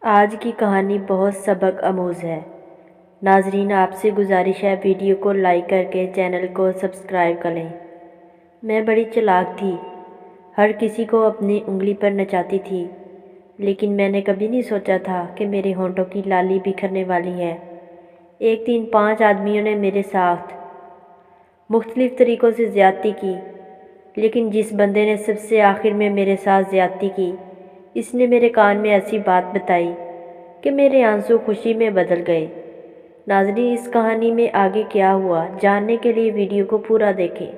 آج کی کہانی بہت سبق آموز ہے۔ ناظرین، آپ سے گزارش ہے ویڈیو کو لائک کر کے چینل کو سبسکرائب کریں۔ میں بڑی چالاک تھی، ہر کسی کو اپنی انگلی پر نچاتی تھی، لیکن میں نے کبھی نہیں سوچا تھا کہ میرے ہونٹوں کی لالی بکھرنے والی ہے۔ ایک دن 5 آدمیوں نے میرے ساتھ مختلف طریقوں سے زیادتی کی، لیکن جس بندے نے سب سے آخر میں میرے ساتھ زیادتی کی، اس نے میرے کان میں ایسی بات بتائی کہ میرے آنسو خوشی میں بدل گئے۔ ناظرین، اس کہانی میں آگے کیا ہوا جاننے کے لیے ویڈیو کو پورا دیکھیں۔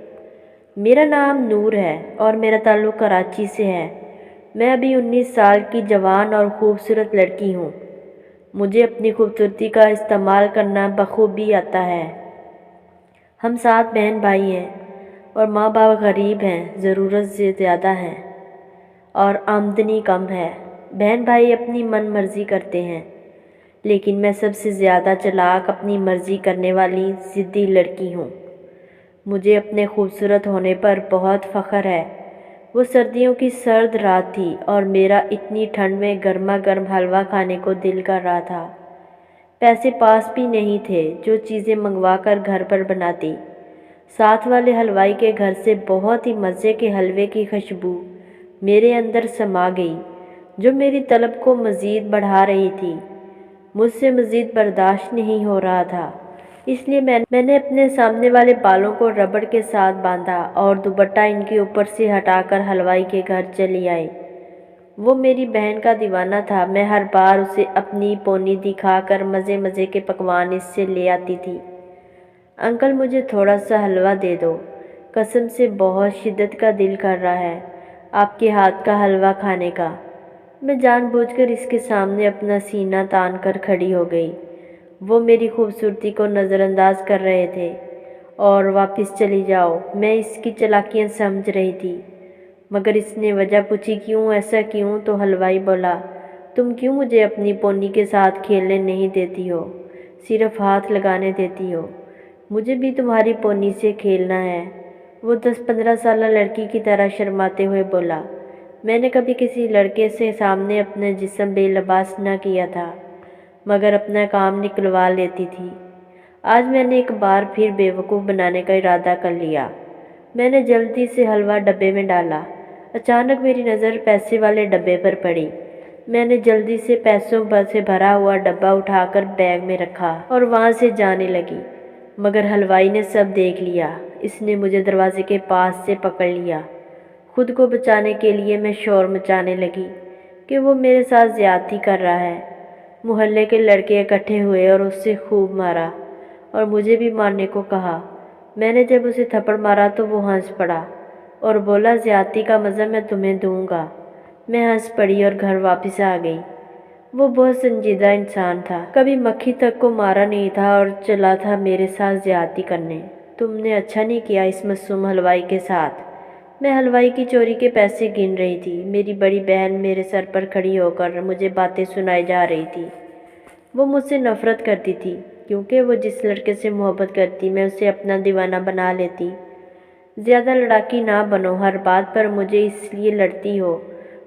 میرا نام نور ہے اور میرا تعلق کراچی سے ہے۔ میں ابھی 19 سال کی جوان اور خوبصورت لڑکی ہوں۔ مجھے اپنی خوبصورتی کا استعمال کرنا بخوبی آتا ہے۔ ہم 7 بہن بھائی ہیں اور ماں باپ غریب ہیں، ضرورت سے زیادہ ہیں اور آمدنی کم ہے۔ بہن بھائی اپنی من مرضی کرتے ہیں، لیکن میں سب سے زیادہ چالاک، اپنی مرضی کرنے والی ضدی لڑکی ہوں۔ مجھے اپنے خوبصورت ہونے پر بہت فخر ہے۔ وہ سردیوں کی سرد رات تھی اور میرا اتنی ٹھنڈ میں گرما گرم حلوہ کھانے کو دل کر رہا تھا۔ پیسے پاس بھی نہیں تھے جو چیزیں منگوا کر گھر پر بناتی۔ ساتھ والے حلوائی کے گھر سے بہت ہی مزے کے حلوے کی خوشبو میرے اندر سما گئی، جو میری طلب کو مزید بڑھا رہی تھی۔ مجھ سے مزید برداشت نہیں ہو رہا تھا، اس لیے میں نے اپنے سامنے والے بالوں کو ربڑ کے ساتھ باندھا اور دوپٹہ ان کے اوپر سے ہٹا کر حلوائی کے گھر چلی آئی۔ وہ میری بہن کا دیوانہ تھا۔ میں ہر بار اسے اپنی پونی دکھا کر مزے مزے کے پکوان اس سے لے آتی تھی۔ انکل، مجھے تھوڑا سا حلوہ دے دو، قسم سے بہت شدت کا دل کر رہا ہے آپ کے ہاتھ کا حلوہ کھانے کا۔ میں جان بوجھ کر اس کے سامنے اپنا سینہ تان کر کھڑی ہو گئی۔ وہ میری خوبصورتی کو نظر انداز کر رہے تھے اور واپس چلی جاؤ۔ میں اس کی چالاکیاں سمجھ رہی تھی، مگر اس نے وجہ پوچھی، کیوں ایسا کیوں؟ تو حلوائی بولا، تم کیوں مجھے اپنی پونی کے ساتھ کھیلنے نہیں دیتی ہو، صرف ہاتھ لگانے دیتی ہو؟ مجھے بھی تمہاری پونی سے کھیلنا ہے۔ وہ 10-15 سالہ لڑکی کی طرح شرماتے ہوئے بولا، میں نے کبھی کسی لڑکے سے سامنے اپنا جسم بے لباس نہ کیا تھا، مگر اپنا کام نکلوا لیتی تھی۔ آج میں نے ایک بار پھر بیوقوف بنانے کا ارادہ کر لیا۔ میں نے جلدی سے حلوہ ڈبے میں ڈالا۔ اچانک میری نظر پیسے والے ڈبے پر پڑی۔ میں نے جلدی سے پیسوں سے بھرا ہوا ڈبہ اٹھا کر بیگ میں رکھا اور وہاں سے جانے لگی، مگر حلوائی نے سب دیکھ لیا۔ اس نے مجھے دروازے کے پاس سے پکڑ لیا۔ خود کو بچانے کے لیے میں شور مچانے لگی کہ وہ میرے ساتھ زیادتی کر رہا ہے۔ محلے کے لڑکے اکٹھے ہوئے اور اسے خوب مارا اور مجھے بھی مارنے کو کہا۔ میں نے جب اسے تھپڑ مارا تو وہ ہنس پڑا اور بولا، زیادتی کا مزہ میں تمہیں دوں گا۔ میں ہنس پڑی اور گھر واپس آ گئی۔ وہ بہت سنجیدہ انسان تھا، کبھی مکھی تک کو مارا نہیں تھا اور چلا تھا میرے ساتھ زیادتی کرنے۔ تم نے اچھا نہیں کیا اس معصوم حلوائی کے ساتھ۔ میں حلوائی کی چوری کے پیسے گن رہی تھی۔ میری بڑی بہن میرے سر پر کھڑی ہو کر مجھے باتیں سنائی جا رہی تھی۔ وہ مجھ سے نفرت کرتی تھی کیونکہ وہ جس لڑکے سے محبت کرتی میں اسے اپنا دیوانہ بنا لیتی۔ زیادہ لڑاکی نہ بنو، ہر بات پر مجھے اس لیے لڑتی ہو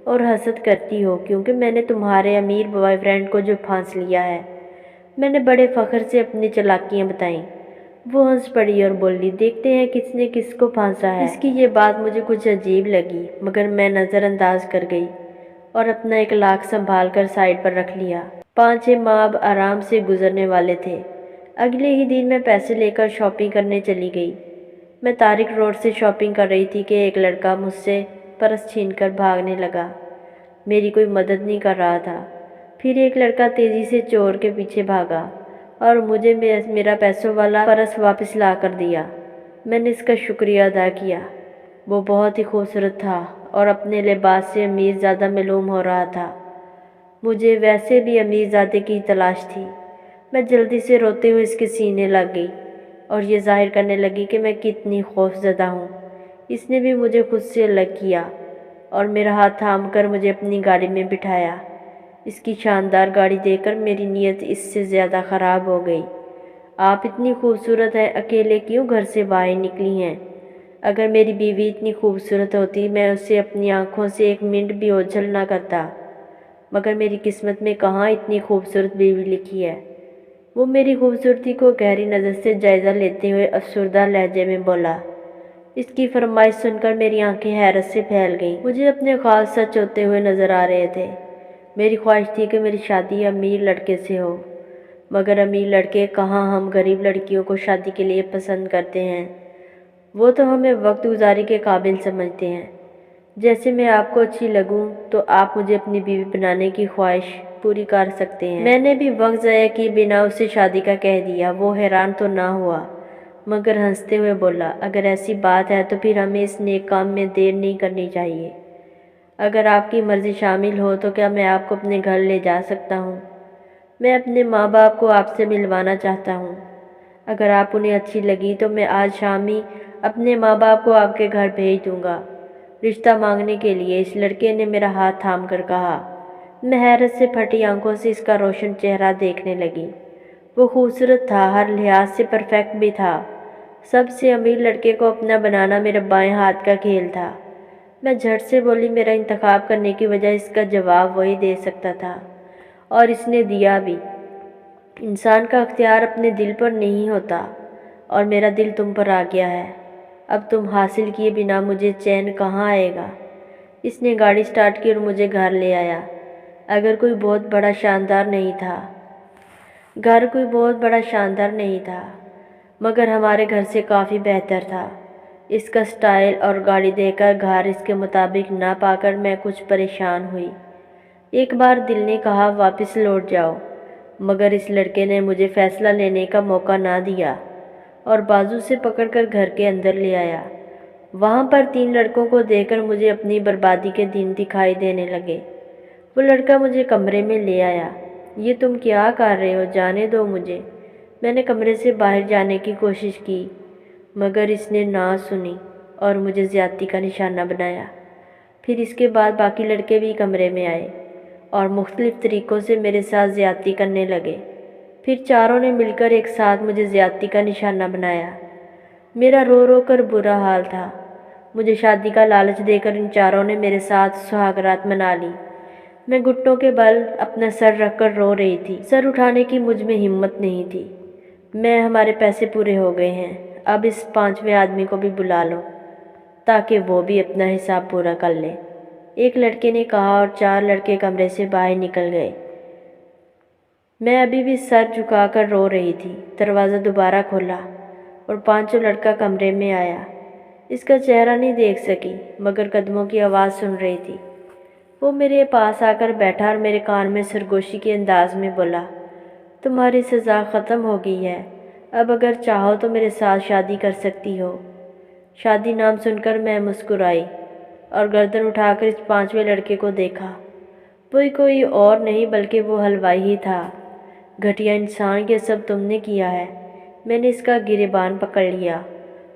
اور حسد کرتی ہو کیونکہ میں نے تمہارے امیر بوائے فرینڈ کو جو پھانس لیا ہے۔ میں نے بڑے فخر سے اپنی چالاکیاں بتائیں۔ وہ ہنس پڑی اور بولی، دیکھتے ہیں کس نے کس کو پھانسا ہے۔ اس کی یہ بات مجھے کچھ عجیب لگی، مگر میں نظر انداز کر گئی اور اپنا 1 لاکھ سنبھال کر سائیڈ پر رکھ لیا۔ 5-6 ماہ اب آرام سے گزرنے والے تھے۔ اگلے ہی دن میں پیسے لے کر شاپنگ کرنے چلی گئی۔ میں طارق روڈ سے شاپنگ کر رہی تھی کہ ایک لڑکا مجھ سے پرس چھین کر بھاگنے لگا۔ میری کوئی مدد نہیں کر رہا تھا۔ پھر ایک لڑکا تیزی سے چور کے پیچھے بھاگا اور مجھے میرا پیسوں والا پرس واپس لا کر دیا۔ میں نے اس کا شکریہ ادا کیا۔ وہ بہت ہی خوبصورت تھا اور اپنے لباس سے امیر زادہ معلوم ہو رہا تھا۔ مجھے ویسے بھی امیر زادے کی تلاش تھی۔ میں جلدی سے روتے ہوئے اس کے سینے لگ گئی اور یہ ظاہر کرنے لگی کہ میں کتنی خوف زدہ ہوں۔ اس نے بھی مجھے خود سے الگ کیا اور میرا ہاتھ تھام کر مجھے اپنی گاڑی میں بٹھایا۔ اس کی شاندار گاڑی دیکھ کر میری نیت اس سے زیادہ خراب ہو گئی۔ آپ اتنی خوبصورت ہیں، اکیلے کیوں گھر سے باہر نکلی ہیں؟ اگر میری بیوی اتنی خوبصورت ہوتی میں اسے اپنی آنکھوں سے 1 منٹ بھی اوجھل نہ کرتا۔ مگر میری قسمت میں کہاں اتنی خوبصورت بیوی لکھی ہے۔ وہ میری خوبصورتی کو گہری نظر سے جائزہ لیتے ہوئے افسردہ لہجے میں بولا۔ اس کی فرمائش سن کر میری آنکھیں حیرت سے پھیل گئیں۔ مجھے اپنے خواب سچ ہوتے ہوئے نظر آ رہے تھے۔ میری خواہش تھی کہ میری شادی امیر لڑکے سے ہو، مگر امیر لڑکے کہاں ہم غریب لڑکیوں کو شادی کے لیے پسند کرتے ہیں۔ وہ تو ہمیں وقت گزاری کے قابل سمجھتے ہیں۔ جیسے میں آپ کو اچھی لگوں تو آپ مجھے اپنی بیوی بنانے کی خواہش پوری کر سکتے ہیں۔ میں نے بھی وقت ضائع کیے بنا اسے شادی کا کہہ دیا۔ وہ حیران تو نہ ہوا مگر ہنستے ہوئے بولا، اگر ایسی بات ہے تو پھر ہمیں اس نیک کام میں دیر نہیں کرنی چاہیے۔ اگر آپ کی مرضی شامل ہو تو کیا میں آپ کو اپنے گھر لے جا سکتا ہوں؟ میں اپنے ماں باپ کو آپ سے ملوانا چاہتا ہوں۔ اگر آپ انہیں اچھی لگی تو میں آج شام ہی اپنے ماں باپ کو آپ کے گھر بھیج دوں گا رشتہ مانگنے کے لیے، اس لڑکے نے میرا ہاتھ تھام کر کہا۔ میں حیرت سے پھٹی آنکھوں سے اس کا روشن چہرہ دیکھنے لگی۔ وہ خوبصورت تھا، ہر لحاظ سے پرفیکٹ بھی تھا۔ سب سے امیر لڑکے کو اپنا بنانا میرے بائیں ہاتھ کا کھیل تھا۔ میں جھٹ سے بولی، میرا انتخاب کرنے کی وجہ اس کا جواب وہی دے سکتا تھا، اور اس نے دیا بھی۔ انسان کا اختیار اپنے دل پر نہیں ہوتا، اور میرا دل تم پر آ گیا ہے۔ اب تم حاصل کیے بنا مجھے چین کہاں آئے گا؟ اس نے گاڑی سٹارٹ کی اور مجھے گھر لے آیا۔ اگر کوئی بہت بڑا شاندار نہیں تھا، مگر ہمارے گھر سے کافی بہتر تھا۔ اس کا سٹائل اور گاڑی دیکھ کر گھر اس کے مطابق نہ پا کر میں کچھ پریشان ہوئی۔ ایک بار دل نے کہا واپس لوٹ جاؤ، مگر اس لڑکے نے مجھے فیصلہ لینے کا موقع نہ دیا اور بازو سے پکڑ کر گھر کے اندر لے آیا۔ وہاں پر 3 لڑکوں کو دیکھ کر مجھے اپنی بربادی کے دن دکھائی دینے لگے۔ وہ لڑکا مجھے کمرے میں لے آیا۔ یہ تم کیا کر رہے ہو؟ جانے دو مجھے۔ میں نے کمرے سے باہر جانے کی کوشش کی، مگر اس نے نہ سنی اور مجھے زیادتی کا نشانہ بنایا۔ پھر اس کے بعد باقی لڑکے بھی کمرے میں آئے اور مختلف طریقوں سے میرے ساتھ زیادتی کرنے لگے۔ پھر چاروں نے مل کر ایک ساتھ مجھے زیادتی کا نشانہ بنایا۔ میرا رو رو کر برا حال تھا۔ مجھے شادی کا لالچ دے کر ان چاروں نے میرے ساتھ سہاگ رات منا لی۔ میں گھٹنوں کے بل اپنا سر رکھ کر رو رہی تھی۔ سر اٹھانے کی مجھ میں ہمت نہیں تھی۔ ہمارے پیسے پورے ہو گئے ہیں، اب اس 5ویں آدمی کو بھی بلا لو تاکہ وہ بھی اپنا حساب پورا کر لے، ایک لڑکے نے کہا، اور 4 لڑکے کمرے سے باہر نکل گئے۔ میں ابھی بھی سر جھکا کر رو رہی تھی۔ دروازہ دوبارہ کھولا اور 5واں لڑکا کمرے میں آیا۔ اس کا چہرہ نہیں دیکھ سکی مگر قدموں کی آواز سن رہی تھی۔ وہ میرے پاس آ کر بیٹھا اور میرے کان میں سرگوشی کے انداز میں بولا، تمہاری سزا ختم ہو گئی ہے، اب اگر چاہو تو میرے ساتھ شادی کر سکتی ہو۔ شادی نام سن کر میں مسکرائی اور گردن اٹھا کر اس 5ویں لڑکے کو دیکھا۔ وہ کوئی اور نہیں بلکہ وہ حلوائی ہی تھا۔ گھٹیا انسان، یہ سب تم نے کیا ہے۔ میں نے اس کا گریبان پکڑ لیا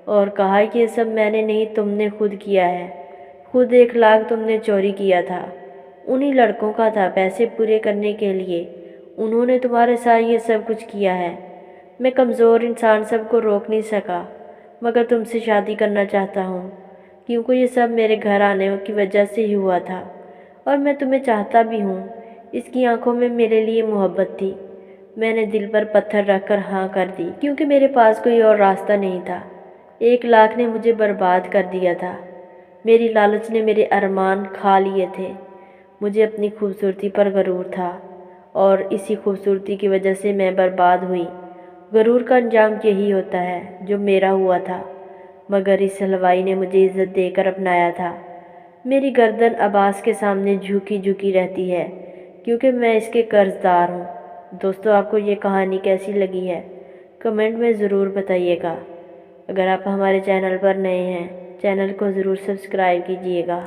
اور کہا، یہ سب میں نے نہیں، تم نے خود کیا ہے۔ خود 1 لاکھ تم نے چوری کیا تھا، انہی لڑکوں کا تھا، پیسے پورے کرنے کے لیے انہوں نے تمہارے ساتھ یہ سب کچھ کیا ہے۔ میں کمزور انسان سب کو روک نہیں سکا مگر تم سے شادی کرنا چاہتا ہوں، کیونکہ یہ سب میرے گھر آنے کی وجہ سے ہی ہوا تھا، اور میں تمہیں چاہتا بھی ہوں۔ اس کی آنکھوں میں میرے لیے محبت تھی۔ میں نے دل پر پتھر رکھ کر ہاں کر دی، کیونکہ میرے پاس کوئی اور راستہ نہیں تھا۔ 1 لاکھ نے مجھے برباد کر دیا تھا۔ میری لالچ نے میرے ارمان کھا لیے تھے۔ مجھے اپنی خوبصورتی پر غرور تھا اور اسی خوبصورتی کی وجہ سے میں برباد ہوئی۔ غرور کا انجام یہی ہوتا ہے جو میرا ہوا تھا، مگر اس حلوائی نے مجھے عزت دے کر اپنایا تھا۔ میری گردن عباس کے سامنے جھکی رہتی ہے کیونکہ میں اس کے قرض دار ہوں۔ دوستو، آپ کو یہ کہانی کیسی لگی ہے؟ کمنٹ میں ضرور بتائیے گا۔ اگر آپ ہمارے چینل پر نئے ہیں، چینل کو ضرور سبسکرائب کیجیے گا۔